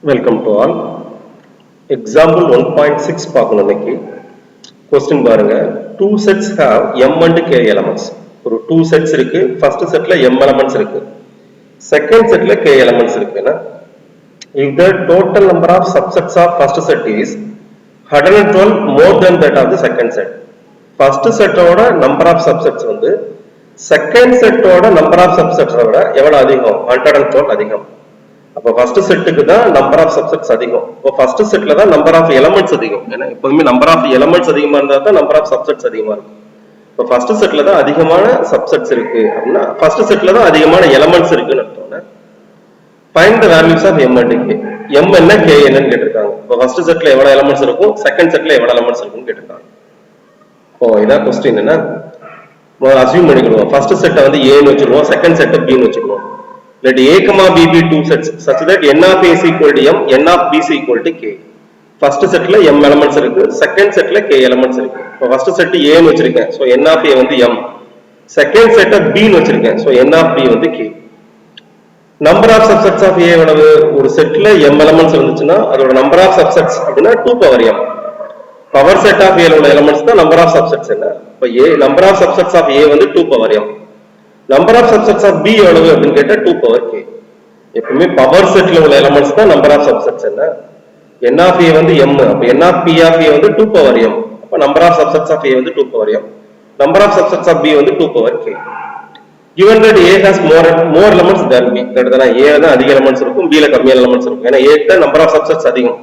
Welcome to all. Example 1.6 பார்க்கணும் இன்னைக்கு. Question பாருங்க. Two sets have m and k elements. ஒரு two sets இருக்கு. First setல m elements இருக்கு. Second setல k elements இருக்குன்னா if the total number of subsets of first set is 112 more than that of the second set. First set ஓட number of subsets வந்து second set ஓட number of subsets ஓட எவ்வளவு அதிகம்? 112 அதிகம். அப்ப ஃபர்ஸ்ட் செட்டுக்கு தான் நம்பர் ஆஃப் சப்செட்ஸ் அதிகம். இப்போ ஃபர்ஸ்ட் செட்ல தான் நம்பர் ஆஃப் எலிமெண்ட்ஸ் அதிகம். ஏன்னா எப்பவுமே நம்பர் ஆஃப் எலிமெண்ட்ஸ் அதிகமா இருந்தா தான் நம்பர் ஆஃப் சப்செட்ஸ் அதிகமா இருக்கும். இப்போ ஃபர்ஸ்ட் செட்ல தான் அதிகமான சப்செட்ஸ் இருக்கு அப்படின்னா ஃபர்ஸ்ட் செட்ல தான் அதிகமான எலிமெண்ட்ஸ் இருக்குன்னு அர்த்தம். Find the values of m and k. m என்ன k என்னன்னு கேட்டிருக்காங்க. இப்போ ஃபர்ஸ்ட் செட்ல எவ்வளவு எலிமெண்ட்ஸ் இருக்கும், செகண்ட் செட்ல எவ்வளவு எலிமெண்ட்ஸ் இருக்குன்னு கேட்டிருக்காங்க. ஓ இதான் क्वेश्चन என்ன? முதல்ல அஸ்யூம் பண்ணிடுவோம். ஃபர்ஸ்ட் செட்டை வந்து a ன்னு வச்சிருவோம், செகண்ட் செட்டை b ன்னு வச்சிருவோம். Let a, b be two sets such that n of a is equal to m, n of b is equal to k. First set la m elements இருக்கு, second set la k elements இருக்கு. இப்போ first set a ன்னு வச்சிருக்கேன், so n of a வந்து m. Second set b ன்னு வச்சிருக்கேன், so n of b வந்து k. Number of subsets of a எவ்வளவு? ஒரு செட்ல m elements இருந்துச்சுன்னா அதோட number of subsets அப்படின்னா 2 power m. Power set of a உள்ள elements தான் number of subsets என்ன? இப்போ a number of subsets of a வந்து 2 power m. Number of subsets of b எவ்வளவு அப்படின்னு கேட்டா 2 power k. எப்பவுமே பவர் செட்ல உள்ள எலிமெண்ட்ஸ் தான் நம்பர் ஆஃப் சப்செட்ஸ் என்ன? n of a வந்து m, அப்ப n of p of a வந்து 2 power m. அப்ப number of subsets of a வந்து 2 power m. Number of subsets of b வந்து 2 power k. Given that a has more elements than b, கரெக்ட்டா? a ல தான் அதிக elements இருக்கும், b ல கம்மி எலிமெண்ட்ஸ் இருக்கும். ஏன்னா a க்கு நம்பர் ஆஃப் சப்செட்ஸ் அதிகம்.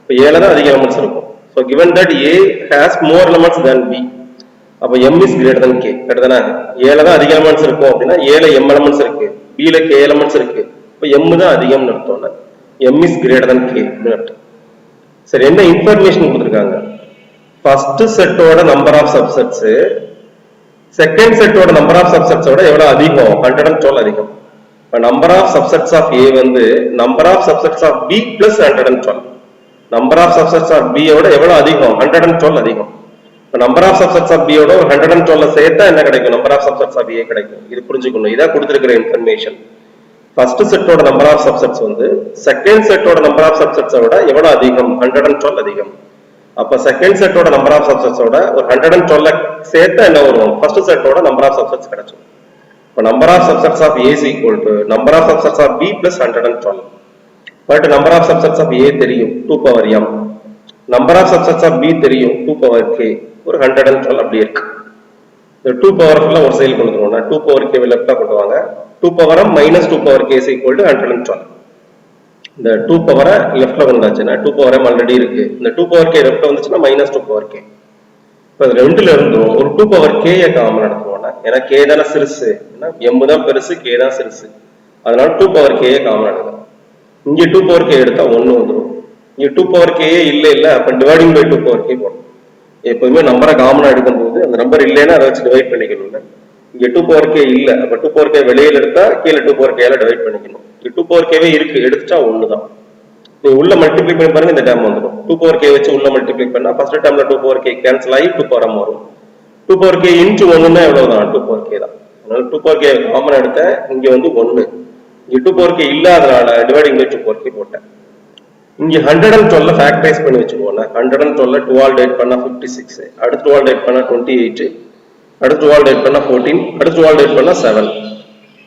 அப்ப a ல தான் அதிக எலிமெண்ட்ஸ் இருக்கும். So given that a has more elements than b, அப்ப m is greater than k, கரெக்ட்டா? a ல தான் அதிக எலிமெண்ட்ஸ் இருக்கும் அப்படினா a ல m எலிமெண்ட்ஸ் இருக்கு, b ல k எலிமெண்ட்ஸ் இருக்கு. அப்ப m தான் அதிகம்னு அர்த்தம்னா m is greater than k ன்னு அர்த்தம். சரி, என்ன இன்ஃபர்மேஷன் கொடுத்திருக்காங்க? ஃபர்ஸ்ட் செட்டோட நம்பர் ஆஃப் சப்செட்ஸ் செகண்ட் செட்டோட நம்பர் ஆஃப் சப்செட்ஸ் ஓட எவ்வளவு அதிகம்? 112 அதிகம். இப்ப number of subsets of a வந்து number of subsets of b plus 112. Number of subsets of b ஓட எவ்வளவு அதிகம்? 112 அதிகம். Number of subsets of b ஓட 112 சேர்த்தா என்ன கிடைக்கும்? Number of subsets of a கிடைக்கும். இது புரிஞ்சுக்கணும். இத கொடுத்திருக்கிற இன்ஃபர்மேஷன். ஃபர்ஸ்ட் செட்டோட நம்பர் ஆஃப் சப்செட்ஸ் வந்து செகண்ட் செட்டோட நம்பர் ஆஃப் சப்செட்ஸ் ஓட எவ்வளவு அதிகம்? 112 அதிகம். அப்ப செகண்ட் செட்டோட நம்பர் ஆஃப் சப்செட்ஸ் ஓட ஒரு 112 சேர்த்தா என்ன வரும்? ஃபர்ஸ்ட் செட்டோட நம்பர் ஆஃப் சப்செட்ஸ் கிடைக்கும். இப்ப number of subsets of a is equal to number of subsets of b plus 112. But number of subsets of a தெரியும் 2 power m. Number of subsets of b தெரியும் 2 power k. ஒரு 112 அப்படி இருக்கு. இந்த 2 power ஃபுல்லா ஒரு சைடு கொண்டு வந்துருவோம்னா 2 power k லெஃப்ட்டா கொண்டு வாங்க. 2 power m minus 2 power k is equal to 112. இந்த 2 power லெஃப்ட்ல வந்தாச்சுன்னா 2 power m ஆல்ரெடி இருக்கு. இந்த 2 power k லெஃப்ட்ல வந்துச்சுன்னா minus 2 power k. இப்போ இந்த ரெண்டுல இருந்தும் ஒரு 2 power k ய காமன் எடுத்துவோம்னா, ஏன்னா k தான சிறுசு, m தான் பெருசு, k தான் சிறுசு. அதனால 2 power k ய காமன் எடுக்கலாம். இங்க 2 power k எடுத்தா 1 வந்துரும். இங்க 2 power k இல்ல அப்ப டிவைடிங் பை 2 power k போடணும். எப்பவுமே நம்பரை காமனா எடுக்கும்போது அந்த நம்பர் இல்லைன்னா அதை வச்சு டிவைட் பண்ணிக்கணும். இங்க 2 power k இல்ல, அப்ப 2 power k வெளியில எடுத்தா கீழே 2 power k ல டிவைட் பண்ணிக்கணும். 2 power k இருக்கு, எடுத்துட்டா 1 தான். நீ உள்ள மல்டிப்ளை பண்ணி பாருங்க, இந்த டேர்ம் வந்துடும். 2 power k வச்சு உள்ள மல்டிப்ளை பண்ணா ஃபர்ஸ்ட் டேர்ம்ல 2 power k கேன்சல் ஆகி 2 power m வரும். 2 power k into 1 னா எவ்வளவுதான்? 2 power k தான். அதனால 2 power k காமனா எடுத்த இங்க வந்து 1. இங்க 2 power k இல்லாதனால டிவைடிங் பை 2 power k போட்டேன். இங்க 112 ஃபேக்டரைஸ் பண்ணி வெச்சுடுவோம். 112 2 ஆல் டிவைட் பண்ணா 56, அடுத்து 2 ஆல் டிவைட் பண்ணா 28, அடுத்து 2 ஆல் டிவைட் பண்ணா 14, அடுத்து 2 ஆல் டிவைட் பண்ணா 7.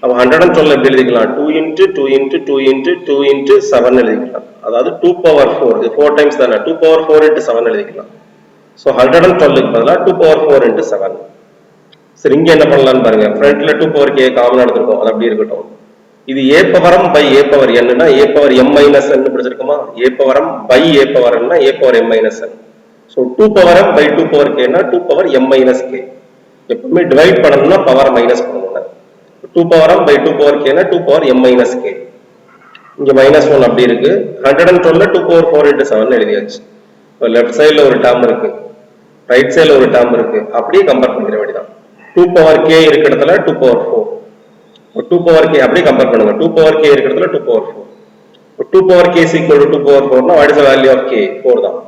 அப்ப 112 எப்படி எழுதிக்கலாம்? 2 into 2 into 2 into 2 into 7 எழுதிக்கலாம். அதாவது 2 power 4, இது 4 டைம்ஸ் தான, 2 power 4 into 7 எழுதிக்கலாம். சோ 112 க்கு பதிலா 2 power 4 into 7. சரி, இங்க என்ன பண்ணலாம்னு பாருங்க. ஃப்ரண்ட்ல 2 power k காமனா எடுத்துறோம், அது அப்படியே இருக்கட்டும். இது a power m by a power n னா a power m minus n படிச்சிருக்கோமா? a power m by a power n னா a power m minus n. So 2 power m by 2 power k னா 2 power m minus k. எப்பவுமே divide பண்ணனும்னா power minus பண்ணனும். 2 power m by 2 power k னா 2 power m minus k. இங்க -1 அப்படி இருக்கு. 112 ல 2 power 4 into 7 எழுதியாச்சு. இப்போ லெஃப்ட் சைடுல ஒரு டேர்ம் இருக்கு, ரைட் சைடுல ஒரு டேர்ம் இருக்கு. அப்படியே கம்பேர் பண்ணிர வேண்டியதான். 2 power k இருக்க இடத்துல 2 power 4. 2 power k அப்படியே கம்பேர் பண்ணுங்க. 2 power k இருக்க இடத்துல 2 power 4. 2 power k is equal to 2 power 4 னா what is the value of k? 4 தான்.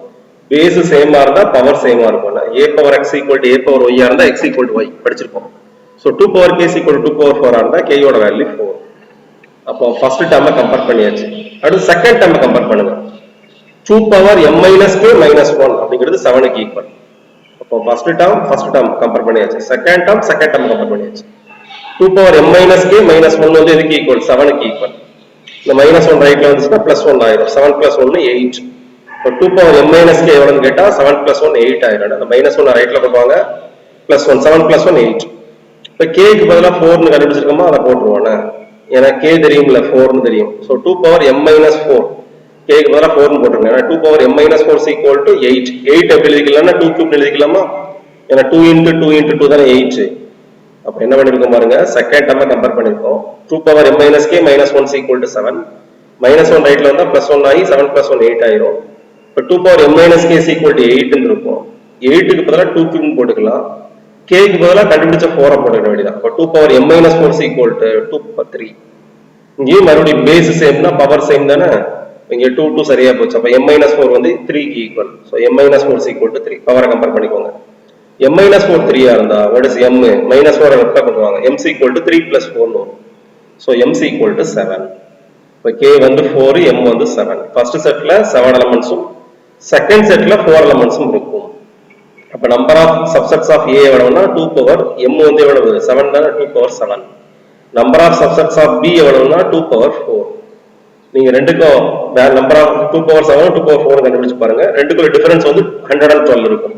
பேஸ் சேமா இருந்தா பவர் சேமா இருக்கும்ல. a power x equal to a power y இருந்தா x equal to y படிச்சிருப்போம். So 2 power k is equal to 2 power 4 இருந்தா k யோட வேல்யூ 4. அப்போ ஃபர்ஸ்ட் டேர்மை கம்பேர் பண்ணியாச்சு. அடுத்து செகண்ட் டேர்மை கம்பேர் பண்ணுங்க. 2 power m minus k minus 1 அப்படிங்கிறது 7க்கு ஈக்குவல். அப்போ ஃபர்ஸ்ட் டேர்ம் கம்பேர் பண்ணியாச்சு. செகண்ட் டேர்ம் கம்பேர் பண்ணியாச்சு. 2 power m minus k minus 1 வந்து எதுக்கு ஈக்குவல்? 7க்கு ஈக்குவல். இந்த மைனஸ் 1 ரைட்ல வந்துச்சுன்னா பிளஸ் 1 ஆயிரும். 7 பிளஸ் 1 8. இப்போ 2 பவர் m minus k எவ்வளவுன்னு கேட்டா 7 பிளஸ் 1 8 ஆயிரும். அந்த மைனஸ் 1 ரைட்ல போடுவாங்க. Plus 1 7 plus 1 8. இப்போ k க்கு பதிலா 4 னு கண்டுபிடிச்சிருக்கோமா, அதை போட்டுருவானே. ஏன்னா k தெரியும்ல, 4 னு தெரியும். So 2 power m minus 4 k க்கு பதிலா 4 னு போட்டுருங்க. ஏன்னா 2 power m minus 4 is equal to 8. 8 எப்படி எழுதிக்கலாம்னா 2 கியூப் எழுதிக்கலாமா? ஏன்னா 2 into 2 into 2 தானே 8. அப்ப என்ன பண்ணிருக்கோம் பாருங்க, செகண்ட் டேர்மை கம்பேர் பண்ணிருக்கோம். 2 power m minus k minus 1 is equal to 7. minus 1 ரைட்ல வந்தா plus 1 ஆகி 7 plus 1 8 ஆயிரும். இப்ப 2 power m minus k is equal to 8 ன்னு இருக்கும். 8 க்கு பதிலா 2 கியூப் போட்டுக்கலாம். k க்கு பதிலா கண்டுபிடிச்ச 4 போட்டுக்க வேண்டியதான். அப்ப 2 power m minus 4 is equal to 2 power 3. இங்கே மறுபடியும் பேஸ் சேம்னா பவர் சேம் தானே. இங்க 2 2 சரியா போச்சு. அப்ப m minus 4 வந்து 3 க்கு equal. So m minus 4 is equal to 3. பவரை கம்பேர் பண்ணிக்கோங்க. m minus 4 3 ஆ இருந்தா what is m? minus 4 reply பண்ணுவாங்க. m is equal to 3 plus 4 னு வரும். So m is equal to 7. இப்ப k வந்து 4, m வந்து 7. ஃபர்ஸ்ட் செட்ல 7 எலிமெண்ட்ஸும் செகண்ட் செட்ல 4 எலிமெண்ட்ஸும் இருக்கும். அப்ப number of subsets of a எவ்வளவுனா 2 பவர் m வந்து எவ்வளவு? 7 தான, 2 power 7. Number of subsets of b எவ்வளவுனா 2 பவர் 4. நீங்க ரெண்டுக்கும் நம்பர் ஆஃப் 2 பவர் 7 2 பவர் 4 கண்டுபிடிச்சு பாருங்க. ரெண்டுக்குள்ள டிஃபரன்ஸ் வந்து 112 இருக்கும்.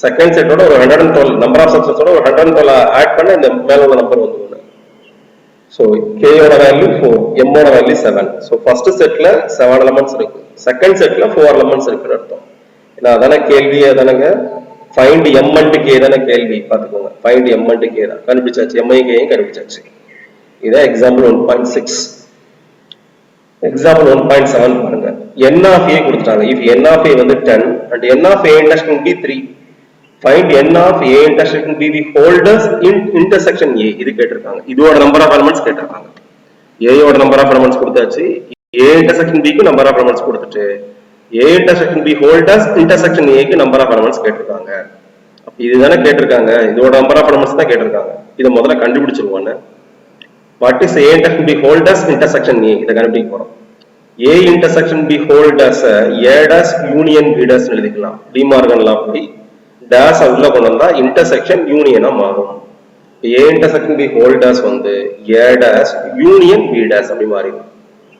செகண்ட் செட்டோட ஒரு 112 நம்பர் ஆஃப் சப்செட்ஸோட ஒரு 112 ஆட் பண்ண இந்த மேல உள்ள நம்பர் வந்துரும். சோ k ஓட வேல்யூ 4, m ஓட வேல்யூ 7. சோ ஃபர்ஸ்ட் செட்ல 7 எலிமெண்ட்ஸ் இருக்கு, செகண்ட் செட்ல 4 எலிமெண்ட்ஸ் இருக்குன்னு அர்த்தம். ஏன்னா அதான கேள்வி, அதானங்க ஃபைண்ட் m and k தான கேள்வி. பாத்துக்கோங்க, ஃபைண்ட் m and k தான் கண்டுபிடிச்சாச்சு, m and k கண்டுபிடிச்சாச்சு. இதான் எக்ஸாம்பிள் 1.6. எக்ஸாம்பிள் 1.7 பாருங்க. n of a கொடுத்துட்டாங்க. if n of a வந்து 10 and n of a intersection b 3, find n of a intersection b the holders in intersection a. இது கேட்டிருக்காங்க. இதோட நம்பர் ஆஃப் எலிமெண்ட்ஸ் கேட்டிருக்காங்க. a யோட நம்பர் ஆஃப் எலிமெண்ட்ஸ் கொடுத்தாச்சு. a intersection b க்கு number of elements கொடுத்துட்டு a intersection b holders intersection a க்கு number of elements கேட்டிருக்காங்க. அப்ப இதுதானே கேட்டிருக்காங்க, இதோட நம்பர் ஆஃப் எலிமெண்ட்ஸ் தான் கேட்டிருக்காங்க. இத முதல்ல கண்டுபிடிச்சிருவானே. what is a intersection b holders intersection a? இத கண்டுபிடிக்க போறோம். a intersection b holders a dash union b dash எழுதிக்கலாம். டி மார்கன் லா படி dash உள்ள கொண்டு வந்தா intersection union-ஆ மாறும். a intersection b holders வந்து a dash union b dash அப்படி மாறிடும்.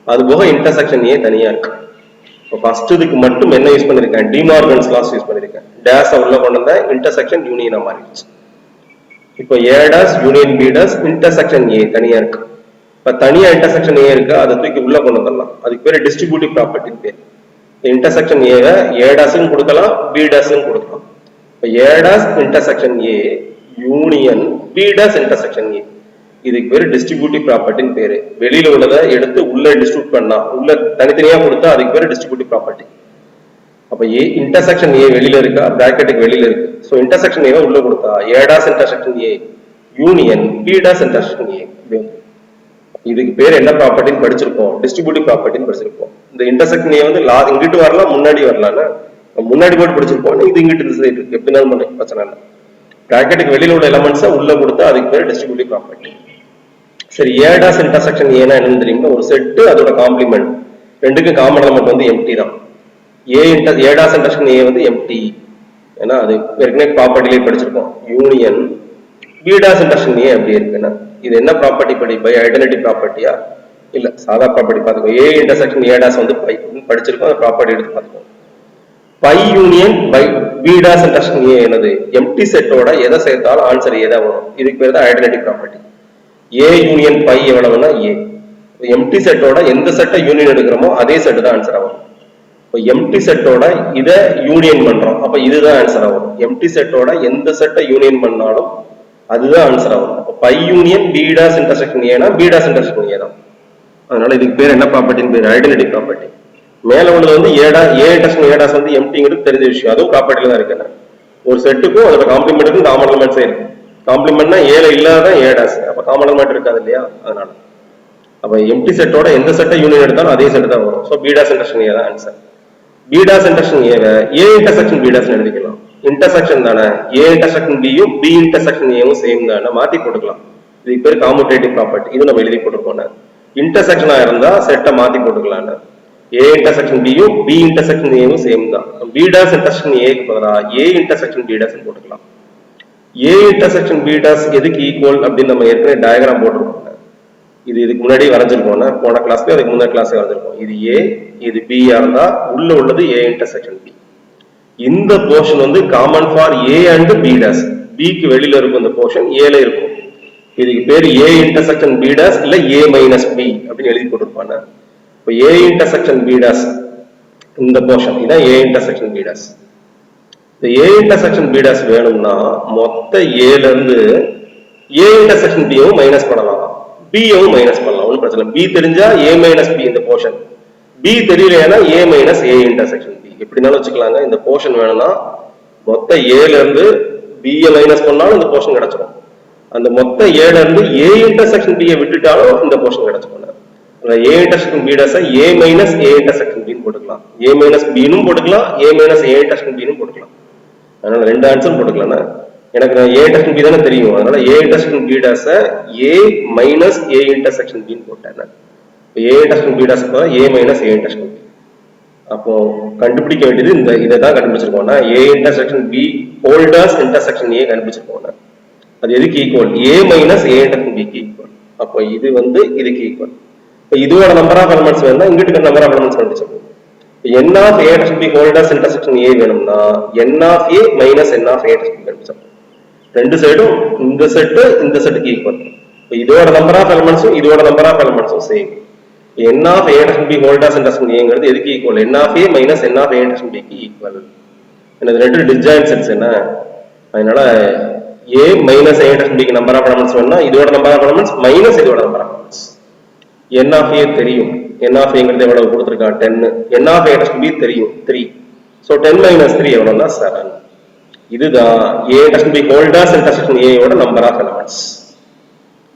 அது போக intersection a தனியா இருக்கு. இப்போ ஃபர்ஸ்ட் இதுக்கு மட்டும் என்ன யூஸ் பண்ணிருக்கேன்? டி மார்கன்ஸ் லாஸ் யூஸ் பண்ணிருக்கேன். dash உள்ள கொண்டு வந்தா intersection union-ஆ மாறிடுச்சு. இப்போ a dash union b dash intersection a தனியா இருக்கு. இப்ப தனியா intersection a இருக்கு, அதை தூக்கி உள்ள கொண்டு வரலாம். அதுக்கு பேரு டிஸ்ட்ரிபியூட்டிவ் ப்ராப்பர்ட்டி பேர். intersection a வை a dash ன்னு கொடுக்கலாம், b dash ன்னு கொடுக்கலாம். இப்ப a dash intersection a union b dash intersection a, இதுக்கு பேரு டிஸ்ட்ரிபியூட்டிவ் ப்ராப்பர்ட்டின்னு பேரு. வெளியில உள்ளதை எடுத்து உள்ள டிஸ்ட்ரிபியூட் பண்ணா, உள்ள தனித்தனியா கொடுத்தா அதுக்கு பேரு டிஸ்ட்ரிபியூட்டிவ் ப்ராப்பர்ட்டி. அப்ப a intersection a வெளியில இருக்கா, பிராக்கெட்டுக்கு வெளியில இருக்கு. சோ intersection a உள்ள கொடுத்தா a dash intersection a union b dash intersection a. இதுக்கு பேர் என்ன ப்ராப்பர்ட்டின்னு படிச்சிருப்போம்? டிஸ்ட்ரிபியூட்டிவ் ப்ராப்பர்ட்டின்னு படிச்சிருப்போம். இந்த இன்டர்செக்ஷன் a வந்து இங்கிட்டு வரலாம், முன்னாடி வரலாம்னா முன்னாடி போட்டு படிச்சிருப்போம். இது இங்கிட்டு இந்த சைடு இருக்கு, எப்படினாலும் பண்ணு, பிரச்சனை இல்லை. பிராக்கெட்டுக்கு வெளியில உள்ள எலிமெண்ட்ஸை உள்ள கொடுத்தா அதுக்கு பேர் டிஸ்ட்ரிபியூட்டிவ் ப்ராப்பர்ட்டி. சரி, a dash இன்டர்செக்ஷன் a னா என்னன்னு தெரியுமா? ஒரு செட், அதோட காம்ப்ளிமெண்ட், ரெண்டுக்கும் காமன் எலிமெண்ட் வந்து எம்டி தான். a dash இன்டர்செக்ஷன் a வந்து எம்டி. ஏன்னா அது ஏற்கனவே ப்ராப்பர்ட்டிலே படிச்சிருக்கோம். Union b dash intersection a அப்படி இருக்குன்னா இது என்ன ப்ராப்பர்ட்டி படி? பை ஐடென்டிட்டி ப்ராப்பர்ட்டியா? இல்ல, சாதா ப்ராப்பர்ட்டி பார்த்துக்கோ. a இன்டர்செக்ஷன் a dash வந்து பை படிச்சிருக்கோம், அந்த ப்ராப்பர்ட்டி எடுத்து பார்த்துக்கோ. Phi union phi b dash intersection a என்னது? எம்டி செட்டோட எதை சேர்த்தாலும் ஆன்சர் a தான் வரும். இதுக்கு பேர் தான் identity property. a union phi எவ்வளவுன்னா a. எம்டி செட்டோட எந்த செட்டை யூனியன் எடுக்கிறோமோ அதே செட் தான் ஆன்சர் ஆகும். இப்போ எம்டி செட்டோட இதை யூனியன் பண்றோம், அப்ப இதுதான் ஆன்சர் ஆகும். எம்டி செட்டோட எந்த செட்டை யூனியன் பண்ணாலும் அதுதான் ஆன்சர் ஆகும். அப்ப பை union b dash intersection a னா b dash இன்டர்செக்ஷன் a தான். அதனால இதுக்கு பேர் என்ன ப்ராப்பர்ட்டின்னு பேர்? Identity property. மேல உள்ளது வந்து a இன்டர்செக்ஷன் a dash வந்து எம்டிங்கிறது தெரிஞ்ச விஷயம், அதுவும் ப்ராப்பர்ட்டில தான் இருக்கு. ஒரு செட்டுக்கும் அதோட காம்ப்ளிமெண்ட்டுக்கும் காமன் எலிமெண்ட்ஸே இருக்கு. காம்ப்ளிமெண்ட்னா a ல இல்லாத a dash, அப்ப காமன் எலிமெண்ட் இருக்காது இல்லையா? அதனால அப்ப எம்டி செட்டோட எந்த செட்டை யூனியன் எடுத்தாலும் அதே செட் தான் வரும். So b dash intersection a தான் answer. b dash intersection a வை a இன்டர்செக்ஷன் b dash எழுதிக்கலாம். இன்டர்செக்ஷன் தானே, a இன்டர்செக்ஷன் b யும் b இன்டர்செக்ஷன் a யும் சேம் தானே, மாத்தி போட்டுக்கலாம். இதுக்கு பேர் காமுடேட்டிவ் ப்ராப்பர்ட்டி. இது நம்ம எழுதி போட்டுருக்கோம். இன்டர்செக்ஷனா இருந்தா செட்டை மாத்தி போட்டுக்கலாம். A இன்டர்செக்ஷன் பியும் B இன்டர்செக்ஷன் ஏவும் சேம் தான். B டாஸ் இன்டர்செக்ஷன் ஏக்கு பதிலா A இன்டர்செக்ஷன் B டாஸ் போட்டுக்கலாம். A இன்டர்செக்ஷன் B டாஸ் எதுக்கு ஈக்குவல் அப்படின்னு நம்ம ஏற்கனவே டயக்ராம் போட்டிருக்கோம். இதுக்கு முன்னாடி வரைஞ்சிருக்கோம், போன கிளாஸ்ல அதுக்கு முன்னாடி கிளாஸ்ல வரைஞ்சிருக்கோம். இது A, இது B இருந்தா உள்ள உள்ளது A இன்டர்செக்ஷன் B. இந்த போர்ஷன் வந்து common for A and B toss. B க்கு வெளியில இருக்கும் இந்த போர்ஷன் A ல இருக்கும். இதுக்கு பேர் A இன்டர்செக்ஷன் B டாஸ் இல்ல A மைனஸ் B அப்படின்னு எழுதி போட்டிருப்பாங்க. இப்போ A இன்டர்செக்ஷன் B டாஸ் இந்த போர்ஷன் இதான் A இன்டர்செக்ஷன் B டாஸ். இந்த A இன்டர்செக்ஷன் B டாஸ் வேணும்னா மொத்த A ல இருந்து A இன்டர்செக்ஷன் B யும் மைனஸ் பண்ணலாம், B யும் மைனஸ் பண்ணலாம், ஒன்றும் பிரச்சனை இல்லை. B தெரிஞ்சா A மைனஸ் B இந்த போர்ஷன், B தெரியலைன்னா A minus A intersection B எப்படினாலும் வச்சுக்கலாங்க. இந்த போர்ஷன் வேணும்னா மொத்த A ல இருந்து B மைனஸ் பண்ணாலும் இந்த போர்ஷன் கிடைச்சிடும். அந்த மொத்த A ல இருந்து A இன்டர்செக்ஷன் B விட்டுட்டாலும் இந்த போர்ஷன் கிடைச்சிடும். A intersection B toss A minus A intersection B போட்டுக்கலாம், A மைனஸ் B னும் போட்டுக்கலாம், A minus A intersection B னும் போட்டுக்கலாம். அதனால ரெண்டு ஆன்சர் போட்டுக்கலாம். எனக்கு A இன்டர்செக்ஷன் B தானே தெரியும், அதனால A intersection B toss A minus A intersection B போட்டேன். A intersection B toss A minus A intersection B. அப்போ கண்டுபிடிக்க வேண்டியது இந்த இதை தான் கண்டுபிடிச்சிருக்கோம்னா A intersection B whole dash intersection A கண்டுபிடிச்சிருக்கோம். அது எதுக்கு equal? A minus A intersection B க்கு ஈக்குவல். அப்போ இது வந்து இதுக்கு ஈக்குவல். இப்போ இதோட நம்பர் ஆஃப் எலிமெண்ட்ஸ் வேணும்னா இங்கிட்டு நம்பர் ஆஃப் எலிமெண்ட்ஸ் கண்டுபிடிச்சிருக்கோம். n of A intersection B whole dash intersection A வேணும்னா n of A minus n of A intersection B கண்டுபிடிச்சிருக்கோம். ரெண்டு சைடும் இந்த செட்டு இந்த செட்டுக்கு ஈக்குவல். இப்போ இதோட நம்பர் ஆஃப் எலிமெண்ட்ஸும் இதோட நம்பர் ஆஃப் எலிமெண்ட்ஸும் same. n of A intersection B whole dash intersection Aங்கிறது எதுக்கு equal? n of A minus n of A intersection B க்கு ஈக்குவல். என்னது ரெண்டு டிஸ்ஜாயின்ட் செட்ஸ் என்ன, அதனால A minus A intersection B க்கு நம்பர் ஆஃப் எலிமெண்ட்ஸ் வேணும்னா இதோட நம்பர் ஆஃப் எலிமெண்ட்ஸ் மைனஸ் இதோட number of elements. n of A தெரியும், n of Aங்கிறது எவ்வளவு கொடுத்திருக்கான் 10, n of A intersection B தெரியும் 3. So 10 minus 3 எவ்வளவுனா 7. இதுதான் A intersection B whole dash intersection A யோட நம்பர் ஆஃப் எலிமெண்ட்ஸ்.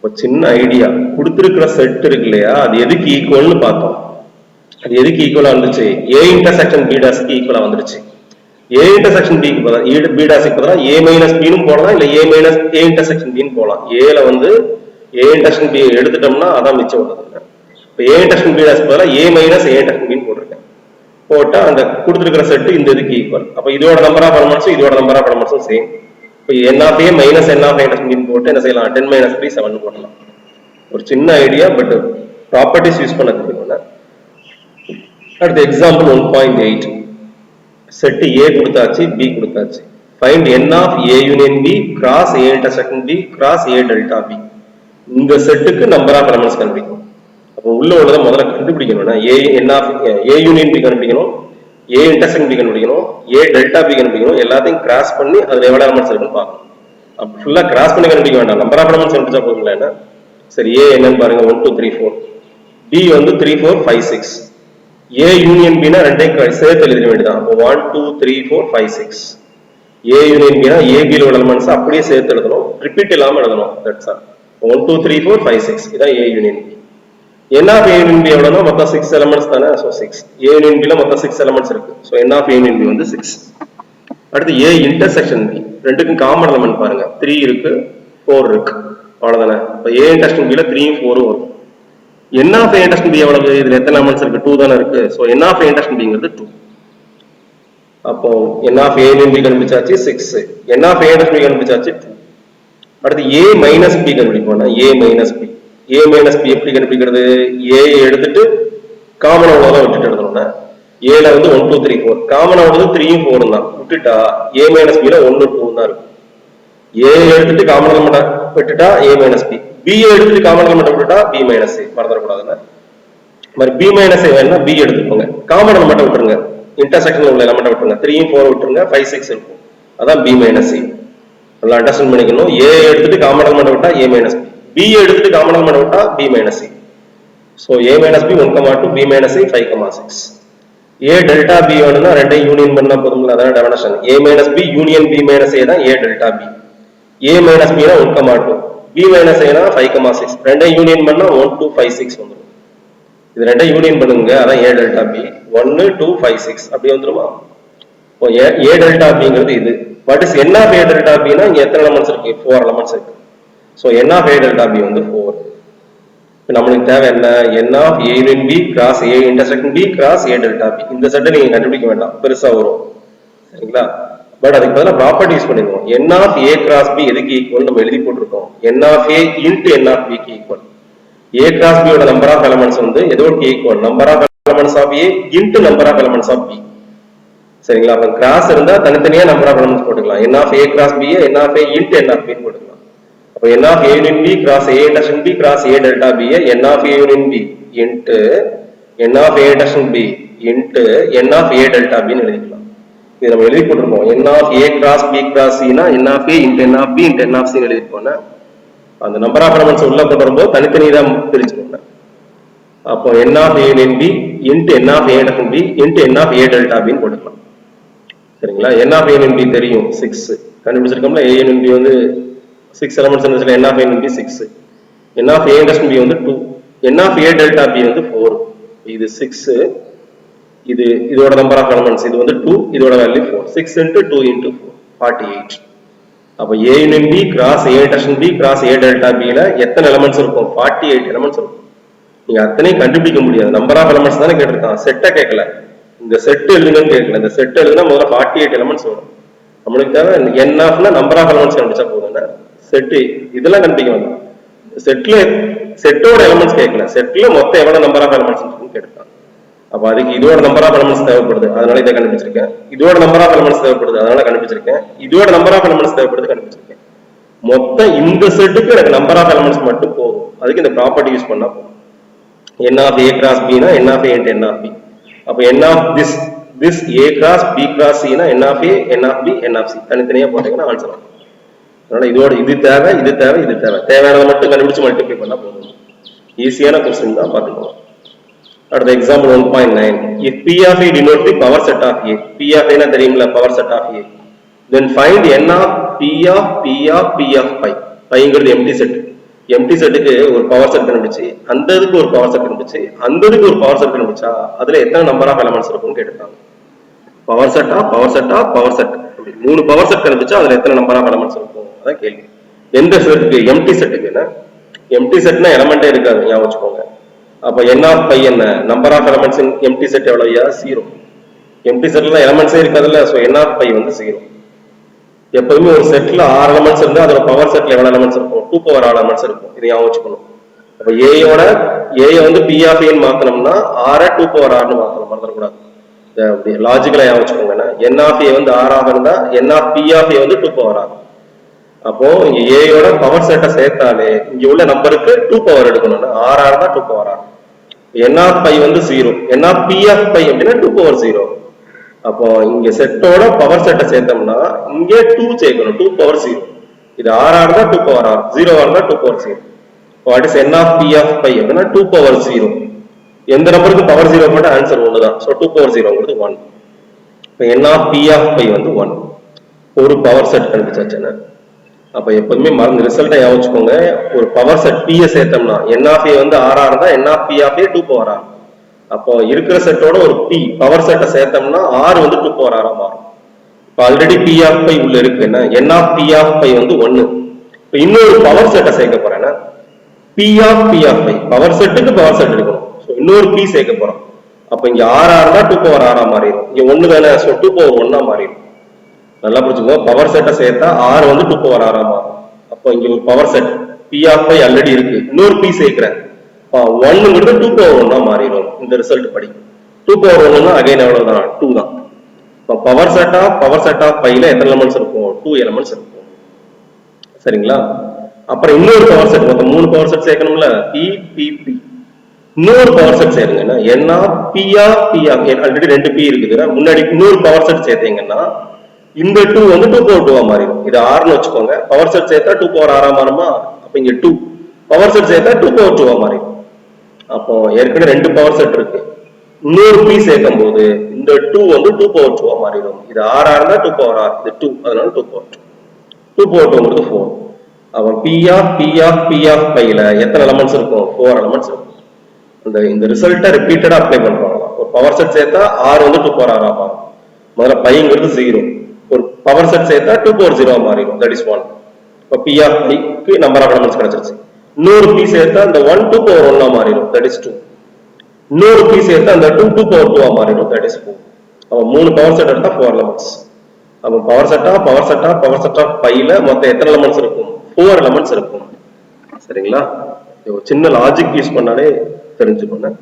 ஒரு சின்ன ஐடியா கொடுத்திருக்கிற செட் இருக்கு இல்லையா, அது எதுக்கு ஈக்குவல்னு பார்த்தோம். அது எதுக்கு ஈக்குவலா வந்துச்சு? A இன்டர்செக்ஷன் B டாஸ்க்கு ஈக்குவலா வந்துருச்சு. A இன்டர்செக்ஷன் B க்கு பதிலா B டாஸ்க்கு பதிலா A மைனஸ் B னும் போடலாம், இல்ல A minus A intersection B னு போடலாம். A ல வந்து A இன்டர்செக்ஷன் B எடுத்துட்டோம்னா அதான் மிச்சம் வருது. இப்போ A இன்டர்செக்ஷன் B டாஸ்க்கு பதிலா A minus A intersection B னு போட்டிருக்கேன். போட்டா அந்த கொடுத்திருக்கிற செட் இந்த இதுக்கு ஈக்குவல். அப்ப இதோட நம்பர் ஆஃப் எலிமெண்ட்ஸும் இதோட நம்பர் ஆஃப் எலிமெண்ட்ஸும் சேம். இப்போ n of A minus n of A intersection B போட்டு என்ன செய்யலாம்? 10 மைனஸ் 3 7 போடலாம். ஒரு சின்ன ஐடியா, பட் ப்ராப்பர்ட்டிஸ் யூஸ் பண்ண தெரியும்னா. அடுத்து எக்ஸாம்பிள் 1.8. செட் A கொடுத்தாச்சு, B கொடுத்தாச்சு. Find n of A union B cross A intersection B cross A delta B. இந்த செட்டுக்கு நம்பர் ஆஃப் எலிமெண்ட்ஸ் கண்டுபிடிக்கணும். அப்போ உள்ள உள்ளதை முதல்ல கண்டுபிடிக்கணும்னா A யூனியன் B கண்டுபிடிக்கணும், A இன்டர்செக்ஷன் B கண்டுபிடிக்கணும், A டெல்டா B கண்டுபிடிக்கணும். எல்லாத்தையும் கிராஸ் பண்ணி அதுல எவ்வளவு எலிமெண்ட்ஸ் இருக்குன்னு பார்க்கணும். அப்ப ஃபுல்லா கிராஸ் பண்ணி கண்டுபிடிக்க வேண்டாம், நம்பர் ஆஃப் எலிமெண்ட்ஸ் கண்டுபிடிச்சா போதுங்களா என்ன? சரி, A என்னன்னு பாருங்க, 1 2 3 4, B வந்து 3 4 5 6. A யூனியன் B னா ரெண்டையும் சேர்த்து எழுத வேண்டியதான். அப்போ 1 2 3 4 5 6. A யூனியன் B னா A B ல உள்ள எலிமெண்ட்ஸ் அப்படியே சேர்த்து எழுதணும், ரிப்பீட் இல்லாம எழுதணும். That's all. 1 2 3 4 5 6 இதான் A union B. n of A union B எவ்வளவுனா மொத்தம் 6 எலிமெண்ட்ஸ் தானே, சோ 6. A யூனியன் B ல மொத்தம் 6 எலிமெண்ட்ஸ் இருக்கு. So n of A union B வந்து 6. அடுத்து A இன்டர்செக்ஷன் B, ரெண்டுக்கும் காமன் எலிமெண்ட் பாருங்க, 3 இருக்கு 4 இருக்கு, அவ்வளவுதானே. இப்போ A இன்டர்செக்ஷன் B ல 3 4 வரும். n of A intersection B எவ்வளவு? இதுல எத்தனை எலிமெண்ட்ஸ் இருக்கு? 2 தானே இருக்கு. So n of A intersection Bங்கிறது 2. அப்போ n of A union B கண்டுபிடிச்சாச்சு 6, n of A intersection B கண்டுபிடிச்சாச்சு 2. அடுத்து A மைனஸ் B கண்டுபிடிப்போம்னா A minus B. A minus B எப்படி கண்டுபிடிக்கிறது? A எடுத்துட்டு காமன் அவ்வளவுதான் விட்டுட்டு எழுதணும்னா A ல வந்து 1 2 3 4, காமன் அவ்வளவு 3 4 தான் விட்டுட்டா A மைனஸ் B ல 1 2 தான் இருக்கும். A எடுத்துட்டு காமன் எலிமெண்ட் விட்டுட்டா A மைனஸ் B, B எடுத்துட்டு காமன் எலிமெண்ட் விட்டுட்டா B மைனஸ் A. மறந்துடக்கூடாதுன்னா மாதிரி B மைனஸ் A வேணும்னா B எடுத்துக்கோங்க, காமன் எலிமெண்ட் விட்டுருங்க, இன்டர்செக்ஷன்ல உள்ள எலிமெண்ட் விட்டுருங்க, 3 4 விட்டுருங்க, 5 6 இருக்கும், அதான் B மைனஸ் A. நல்லா அண்டர்ஸ்டாண்ட் பண்ணிக்கணும். A எடுத்துட்டு காமன் எலிமெண்ட் விட்டா A மைனஸ் B, B எடுத்துட்டு காமன் எலிமெண்ட் விட்டா B minus A. So A minus B 1,2, B minus A 5,6. A delta B வேணும்னா ரெண்டையும் யூனியன் பண்ணா போதும்ல, அதான் definition. A minus B union B minus A தான் A delta B. A minus B னா 1,2, B minus A னா 5,6. ரெண்டையும் union பண்ணா 1 2 5 6 வந்துரும். இது ரெண்டையும் யூனியன் பண்ணுங்க, அதான் A டெல்டா B. 1 2 5 6 அப்படி வந்துருமா? இப்போ A டெல்டா Bங்கிறது இது. What is n of A delta B னா இங்க எத்தனை எலிமெண்ட்ஸ் இருக்கு? 4 எலிமெண்ட்ஸ் இருக்கு. So n of A delta B வந்து 4. நம்மளுக்கு தேவை என்ன, n of a union b cross a intersection b cross a delta b. இந்த செட்டை நீங்க கண்டுபிடிக்க வேண்டாம், பெருசா வரும். சரிங்களா? பட் அதுக்கு பதிலாக ப்ராப்பர்ட்டி யூஸ் பண்ணிடுவோம். n of a cross b எதுக்கு ஈக்குவல் நம்ம எழுதி போட்டிருக்கோம், n of a into n of b க்கு ஈக்குவல். a cross b ஓட நம்பர் ஆஃப் எலமெண்ட்ஸ் வந்து எதோக்கு ஈக்குவல், number of elements of a into number of elements of b. சரிங்களா? அப்ப கிராஸ் இருந்தா தனித்தனியா நம்பர் ஆஃப் எலமெண்ட்ஸ் போட்டுக்கலாம். n of a cross b n of a into n of b போட்டுக்கலாம். அப்ப n of a union b cross a intersection b cross a delta b n of a union b into n of a intersection b into n of a delta b ன்னு எழுதிக்கலாம். இது நம்ம எழுதி போட்டிருக்கோம். n of a cross b cross c னா n of a into n of b into n of c ன்னு எழுதிருக்கோம்னா அந்த number of elements உள்ள கொண்டு வரும்போது தனித்தனி தான் பிரிச்சுக்கோங்க. அப்போ n of a union b into n of a intersection b into n of a delta b ன்னு போட்டுக்கலாம். சரிங்களா? n of a union b தெரியும் 6 கண்டுபிடிச்சிருக்கோம்ல. a union b வந்து 6 elements இருந்துச்சுல, n of a union b 6, n of a intersection b வந்து 2, n of a delta b வந்து 4. இது 6, இது இதோட நம்பர் ஆஃப் எலிமெண்ட்ஸ், இது வந்து 2, இதோட வேல்யூ 4. 6 into 2 into 4 48. அப்ப a union b cross a intersection b cross a delta b ல எத்தனை எலிமெண்ட்ஸ் இருக்கும், 48 எலிமெண்ட்ஸ் இருக்கும். நீங்க அத்தனையும் கண்டுபிடிக்க முடியாது, நம்பர் ஆஃப் எலிமெண்ட்ஸ் தானே கேட்டிருக்கான், செட்டை கேட்கல. இந்த செட் எழுதுங்கன்னு கேட்கல, இந்த செட் எழுதுனா முதல்ல 48 எலிமெண்ட்ஸ் வரும். நம்மளுக்கு தேவை n ஆஃப்னா நம்பர் ஆஃப் எலிமெண்ட்ஸ் கண்டுபிடிச்சா போதும். செட் இதெல்லாம் கண்டுபிடிக்க வேண்டாம், செட்ல செட்டோட எலிமெண்ட்ஸ் கேட்கல, செட்ல மொத்தம் எவ்வளவு நம்பர் ஆஃப் எலிமெண்ட்ஸ் இருக்குன்னு கேட்கலாம். அப்ப அதுக்கு இதோட நம்பர் ஆஃப் எலிமெண்ட்ஸ் தேவைப்படுது, அதனால இதை கண்டுபிடிச்சிருக்கேன். இதோட நம்பர் ஆஃப் எலிமெண்ட்ஸ் தேவைப்படுது, அதனால கண்டுபிடிச்சிருக்கேன். இதோட நம்பர் ஆஃப் எலிமெண்ட்ஸ் தேவைப்படுது, கண்டுபிடிச்சிருக்கேன். மொத்தம் இந்த செட்டுக்கு எனக்கு நம்பர் ஆஃப் எலிமெண்ட்ஸ் மட்டும் போதும், அதுக்கு இந்த ப்ராப்பர்ட்டி யூஸ் பண்ணா போதும். n of a cross b னா n of a into n of b. அப்ப n of this a cross b cross c னா n of a n of b n of c தனித்தனியா போட்டீங்கன்னா answer வரும். அதனால இதோட இது தேவை, இது தேவை, இது தேவை, தேவையானதை மட்டும் கண்டுபிடிச்சு மல்டிப்ளை பண்ணா போதும். ஈஸியான क्वेश्चन தான், பாத்துக்கோங்க. அடுத்த example 1.9. if p of a denotes the power set of a, p of a னா தெரியும்ல, power set off a, then find n of p of p of p of pi. பைங்கிறது empty set. Empty செட்டுக்கு ஒரு power set கண்டுபிடிச்சு, அந்த இதுக்கு ஒரு power set கண்டுபிடிச்சு, அந்த இதுக்கு ஒரு பவர் செட் கண்டுபிடிச்சா அதுல எத்தனை நம்பர் ஆஃப் எலிமெண்ட்ஸ் இருக்கும்னு கேட்டிருக்காங்க. பவர் செட்டா பவர் செட்டா பவர் செட், மூணு பவர் செட் கண்டுபிடிச்சா அதுல எத்தனை நம்பர் ஆஃப் எலிமெண்ட்ஸ் இருக்கும், அதான் கேள்வி. எந்த செட்டுக்கு, எம்டி செட்டுக்கு. என்ன எம்டி செட்னா எலமெண்டே இருக்காது, ஞாபகம் வச்சுக்கோங்க. அப்ப n of pi என்ன, number of elements in empty set எவ்வளவுயா, 0. எம்டி செட்ல எலிமெண்ட்ஸே இருக்காதுல்ல, சோ n of pi வந்து 0. எப்பவுமே ஒரு செட்ல 6 எலிமெண்ட்ஸ் இருந்தா அதோட பவர் செட்ல எவ்வளவு எலிமெண்ட்ஸ் இருக்கும், 2 power 6 எலிமெண்ட்ஸ் இருக்கும். இதை ஞாபகம் வச்சுக்கணும். அப்ப a வந்து p of a ன்னு மாத்தணும்னா r 2 power 6 ன்னு மாத்தணும், மறந்துடக்கூடாது. அப்படி லாஜிக்கலா ஞாபகம் வச்சுக்கோங்க. n of a வந்து 6 ஆக இருந்தா n of p of a வந்து 2 power 6. அப்போ இங்க a யோட பவர் செட்டை சேர்த்தாலே இங்க உள்ள நம்பருக்கு 2 power எடுக்கணும்னா 6 இருந்தா 2 power 6. n of pi வந்து 0, n of p of pi அப்படின்னா 2 power 0. அப்போ இங்க செட்டோட பவர் செட்டை சேர்த்தோம்னா இங்கே 2 சேர்க்கணும், 2 power 0. இது 6 இருந்தா 2 power 6, 0 இருந்தா 2 power 0. What is n of p of pi அப்படின்னா 2 power 0. எந்த நம்பருக்கு பவர் 0 போட்டா ஆன்சர் 1 தான். So 2 power 0ங்கிறது 1. இப்போ n of p of pi வந்து 1. ஒரு பவர் செட் கண்டுபிடிச்சாச்சுன்னா அப்ப எப்பவுமே மறந்து ரிசல்ட்டை ஞாபகம் வச்சுக்கோங்க. ஒரு பவர் செட் p சேர்த்தோம்னா n of a வந்து 6 இருந்தா n of p of a 2 power 6. அப்போ இருக்கிற செட்டோட ஒரு p பவர் செட்டை சேர்த்தோம்னா r வந்து 2 power 6 மாறும். இப்போ ஆல்ரெடி p of pi உள்ள இருக்கு, என்ன n of p of pi வந்து 1. இப்போ இன்னொரு பவர் செட்டை சேர்க்க போறேன்னா p of pi பவர் செட்டுக்கு பவர் செட் எடுக்கணும். ஸோ இன்னொரு p சேர்க்க போறோம். அப்போ இங்க 6 இருந்தா 2 power 6 மாறிடும். இங்க 1 தானே, ஸோ 2 power 1 மாறிடும். நல்லா புரிஞ்சுக்கோ, பவர் செட்டை சேர்த்தா r வந்து 2 power 6 மாறும். அப்போ இங்க ஒரு power set p of pi already இருக்கு, இன்னொரு p சேர்க்கிறேன், 1ங்கிறது 2 power 1 மாறிடும். இந்த ரிசல்ட் படி 2 power 1னா அகைன் எவ்வளவுதான், 2 தான். இப்போ பவர் செட் ஆஃப் பைல எத்தனை எலிமெண்ட்ஸ் இருக்கும், 2 எலிமெண்ட்ஸ் இருக்கும். சரிங்களா? அப்புறம் இன்னொரு பவர் செட், மொத்தம் 3 பவர் செட் சேர்க்கணும்ல, p p p. இன்னொரு பவர் செட் சேருங்கன்னா n of p of p of already 2 p இருக்குது, முன்னாடி இன்னொரு பவர் செட் சேர்த்தீங்கன்னா இந்த 2 வந்து 2 power 2 மாறிடும். இது 6ன்னு வச்சுக்கோங்க. பவர் செட் சேர்த்தா 2 power 6 மாறுமா, அப்ப இங்க 2 பவர் செட் சேர்த்தா 2 power 2 மாறிடும். அப்போ ஏற்கனவே 2 பவர் செட் இருக்கு, இன்னொரு p சேர்க்கும் போது இந்த 2 வந்து 2 power 2 மாறிடும். இது 6 இருந்தா 2 power 6, இது 2, அதனால 2 power 2. 2 power 2ங்கிறது 4. அப்ப p of pi ல எத்தனை எலிமெண்ட்ஸ் இருக்கும், 4 எலிமெண்ட்ஸ் இருக்கும். இந்த ரிசல்ட்டை ரிப்பீட்டடா அப்ளை பண்றாங்க. ஒரு பவர் செட் சேர்த்தா r வந்து 2 power 6 மாறும். முதல்ல பைங்கிறது 0, ஒரு பவர் செட் சேர்த்தா 2 power 0 மாறிடும். That is 1. இப்போ p of pi க்கு நம்பர் ஆஃப் எலிமெண்ட்ஸ் கிடைச்சிருச்சு. இன்னொரு p சேர்த்தா அந்த 1 2 power 1 ஆ மாறிடும், that is 2. இன்னொரு p சேர்த்தா அந்த 2 2 power 2 ஆ மாறிடும், that is 4. அப்ப மூணு பவர் செட் எடுத்தா 4 elements. அப்ப பவர் செட் ஆஃப் 5 ல மொத்தம் எத்தனை எலிமெண்ட்ஸ் இருக்கும்? 4 எலிமெண்ட்ஸ் இருக்கும். சரிங்களா? சின்ன லாஜிக் யூஸ் பண்ணாலே தெரிஞ்சுக்கணும்.